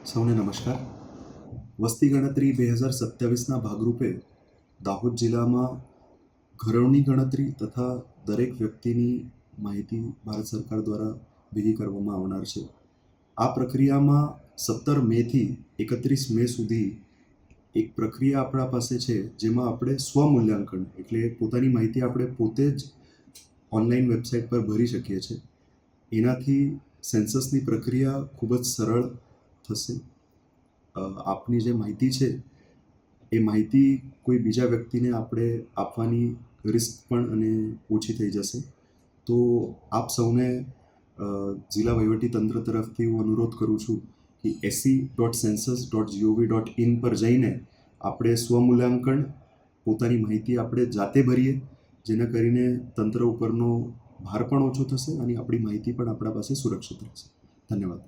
સૌને નમસ્કાર. વસ્તી ગણતરી 2027ના ભાગરૂપે દાહોદ જિલ્લામાં ઘરોની ગણતરી તથા દરેક વ્યક્તિની માહિતી ભારત સરકાર દ્વારા ભેગી કરવામાં આવનાર છે. આ પ્રક્રિયામાં 17 મેથી 31 મે સુધી એક પ્રક્રિયા આપણા પાસે છે, જેમાં આપણે સ્વમૂલ્યાંકન એટલે પોતાની માહિતી આપણે પોતે જ ઓનલાઈન વેબસાઇટ પર ભરી શકીએ છીએ. એનાથી સેન્સસની પ્રક્રિયા ખૂબ જ સરળ થશે. આપની જે માહિતી છે એ માહિતી કોઈ બીજા વ્યક્તિને આપણે આપવાની રિસ્ક પણ અને ઓછી થઈ જશે. તો આપ સૌને જિલ્લા વહીવટીતંત્ર તરફથી હું અનુરોધ કરું છું કે se.census.gov.in પર જઈને આપણે સ્વમૂલ્યાંકન પોતાની માહિતી આપણે જાતે ભરીએ, જેના કરીને તંત્ર ઉપરનો ભાર પણ ઓછો થશે અને આપણી માહિતી પણ આપણા પાસે સુરક્ષિત રહેશે. ધન્યવાદ.